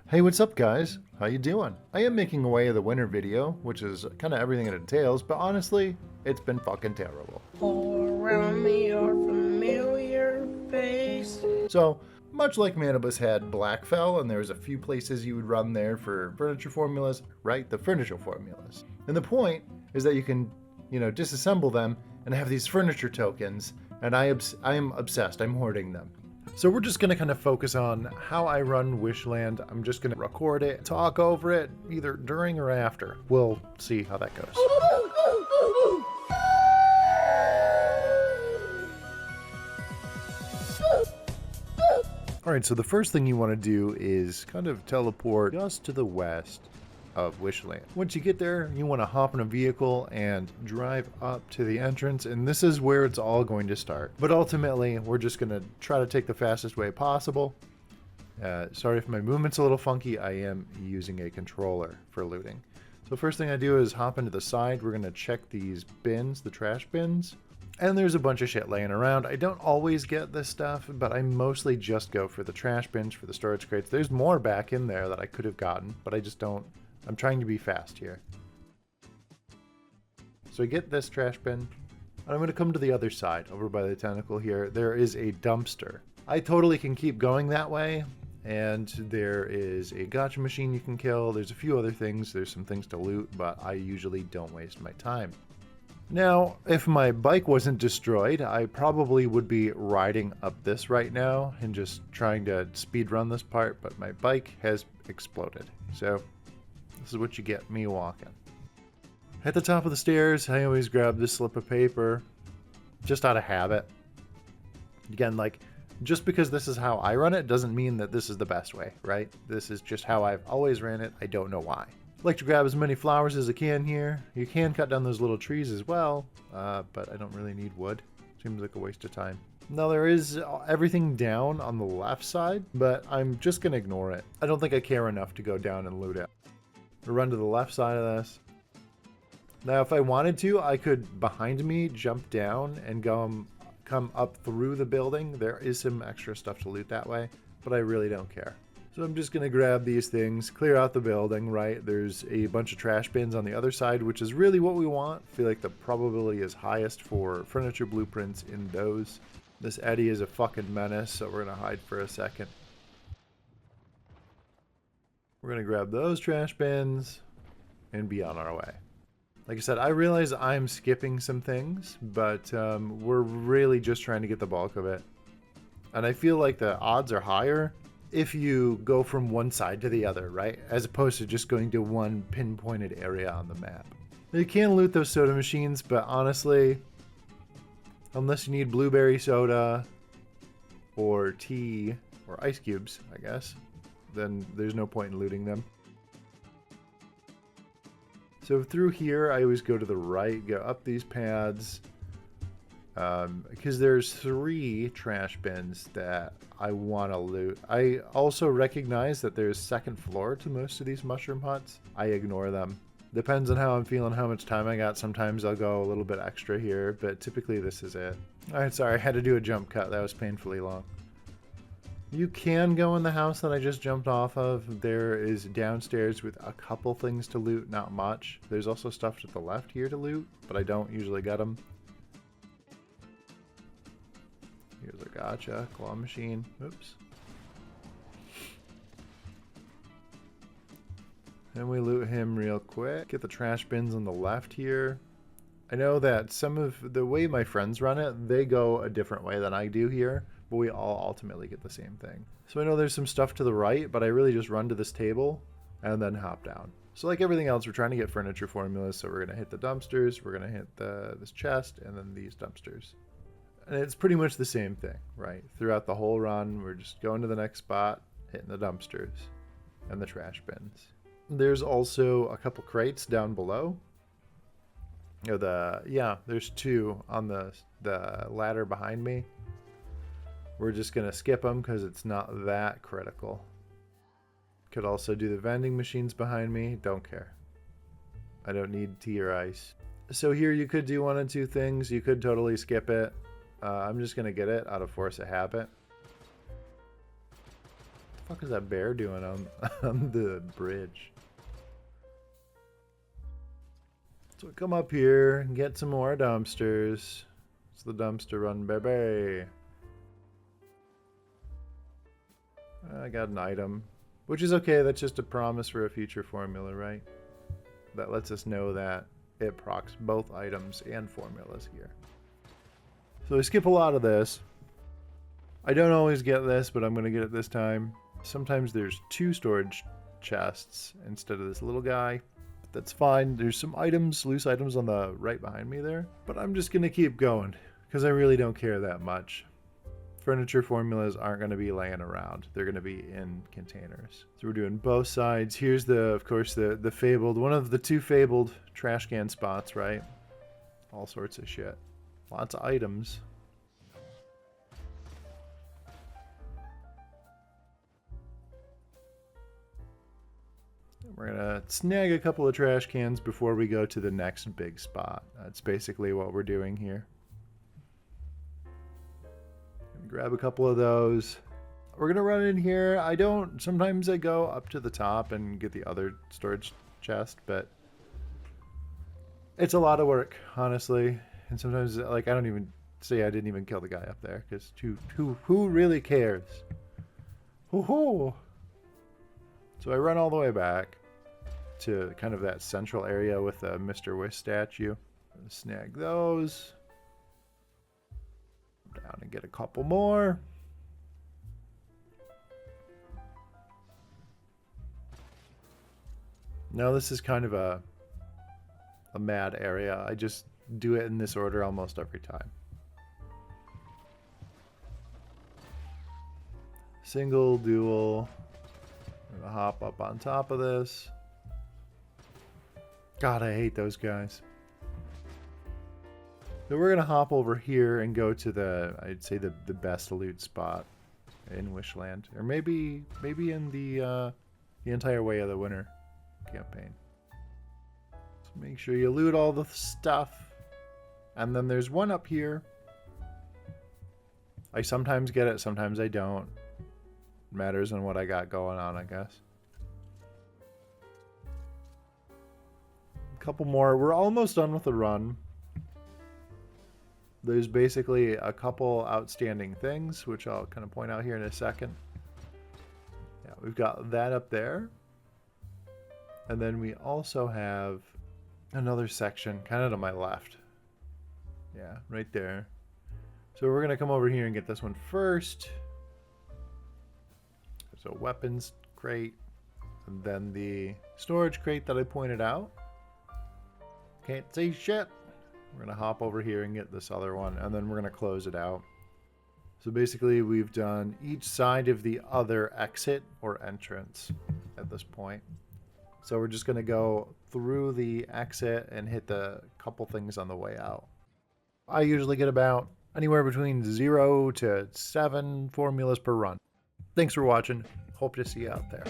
Hey, what's up guys? How you doing? I am making a Way of the Winter video, which is kind of everything it entails, but honestly, it's been fucking terrible. All around me are familiar faces. So, much like Manibus had Blackfell, and there was a few places you would run there for furniture formulas, right? The furniture formulas. And the point is that you can, disassemble them and have these furniture tokens, and I am obsessed. I'm hoarding them. So we're just going to kind of focus on how I run Wishland. I'm just going to record it, talk over it, either during or after. We'll see how that goes. Alright, so the first thing you want to do is kind of teleport just to the west of Wishland. Once you get there, you want to hop in a vehicle and drive up to the entrance, and this is where it's all going to start. But ultimately, we're just going to try to take the fastest way possible. Sorry if my movement's a little funky, I am using a controller for looting. So first thing I do is hop into the side. We're going to check these bins, the trash bins. And there's a bunch of shit laying around. I don't always get this stuff, but I mostly just go for the trash bins, for the storage crates. There's more back in there that I could have gotten, but I just don't. I'm trying to be fast here. So I get this trash bin, and I'm going to come to the other side, over by the tentacle here. There is a dumpster. I totally can keep going that way, and there is a gotcha machine you can kill. There's a few other things. There's some things to loot, but I usually don't waste my time. Now, if my bike wasn't destroyed, I probably would be riding up this right now and just trying to speed run this part, but my bike has exploded. So this is what you get me walking. At the top of the stairs, I always grab this slip of paper, just out of habit. Again, just because this is how I run it doesn't mean that this is the best way, right? This is just how I've always ran it. I don't know why. I like to grab as many flowers as I can here. You can cut down those little trees as well, but I don't really need wood. Seems like a waste of time. Now there is everything down on the left side, but I'm just going to ignore it. I don't think I care enough to go down and loot it. I'll run to the left side of this. Now if I wanted to, I could behind me jump down and come up through the building. There is some extra stuff to loot that way, but I really don't care. So I'm just going to grab these things, clear out the building, right? There's a bunch of trash bins on the other side, which is really what we want. I feel like the probability is highest for furniture blueprints in those. This Eddie is a fucking menace, so we're going to hide for a second. We're going to grab those trash bins and be on our way. Like I said, I realize I'm skipping some things, but we're really just trying to get the bulk of it. And I feel like the odds are higher if you go from one side to the other, right? As opposed to just going to one pinpointed area on the map. You can loot those soda machines, but honestly, unless you need blueberry soda or tea or ice cubes, I guess, then there's no point in looting them. So through here, I always go to the right, go up these pads, because there's 3 trash bins that I want to loot. I also recognize that there's second floor to most of these mushroom huts. I ignore them. Depends on how I'm feeling, how much time I got. Sometimes I'll go a little bit extra here, but typically this is it. Alright, sorry, I had to do a jump cut. That was painfully long. You can go in the house that I just jumped off of. There is downstairs with a couple things to loot, not much. There's also stuff to the left here to loot, but I don't usually get them. Here's a gotcha, claw machine. Oops. And we loot him real quick. Get the trash bins on the left here. I know that some of the way my friends run it, they go a different way than I do here, but we all ultimately get the same thing. So I know there's some stuff to the right, but I really just run to this table and then hop down. So like everything else, we're trying to get furniture formulas, so we're going to hit the dumpsters, we're going to hit this chest, and then these dumpsters. And it's pretty much the same thing, right? Throughout the whole run, we're just going to the next spot, hitting the dumpsters and the trash bins. There's also a couple crates down below. There's 2 on the ladder behind me. We're just going to skip them because it's not that critical. Could also do the vending machines behind me. Don't care. I don't need tea or ice. So here you could do one of 2 things. You could totally skip it. I'm just going to get it out of force of habit. the fuck is that bear doing on the bridge? So we come up here and get some more dumpsters. It's the dumpster run, baby. I got an item, which is okay. That's just a promise for a future formula, right? That lets us know that it procs both items and formulas here. So I skip a lot of this. I don't always get this, but I'm going to get it this time. Sometimes there's 2 storage chests instead of this little guy. But that's fine. There's some items, loose items on the right behind me there. But I'm just going to keep going because I really don't care that much. Furniture formulas aren't going to be laying around. They're going to be in containers. So we're doing both sides. Here's of course, the fabled, one of the 2 fabled trash can spots, right? All sorts of shit. Lots of items. We're gonna snag a couple of trash cans before we go to the next big spot. That's basically what we're doing here. Grab a couple of those. We're gonna run in here. Sometimes I go up to the top and get the other storage chest, but it's a lot of work, honestly. And sometimes, like, I didn't even kill the guy up there, because who really cares? Woohoo! So I run all the way back to kind of that central area with the Mr. Wish statue. Snag those. Down and get a couple more. Now this is kind of a mad area. I just do it in this order almost every time. Single, dual. I'm gonna hop up on top of this. God, I hate those guys. So we're gonna hop over here and go to I'd say the best loot spot in Wishland, or maybe in the entire Way of the Winter campaign. So make sure you loot all the stuff, and then there's one up here. I sometimes get it, sometimes I don't. Matters on what I got going on, I guess. A couple more. We're almost done with the run. There's basically a couple outstanding things, which I'll kind of point out here in a second. Yeah, we've got that up there. And then we also have another section kind of to my left. Yeah, right there. So we're going to come over here and get this one first. There's a weapons crate. And then the storage crate that I pointed out. Can't see shit. We're going to hop over here and get this other one, and then we're going to close it out. So basically, we've done each side of the other exit or entrance at this point. So we're just going to go through the exit and hit the couple things on the way out. I usually get about anywhere between 0 to 7 formulas per run. Thanks for watching. Hope to see you out there.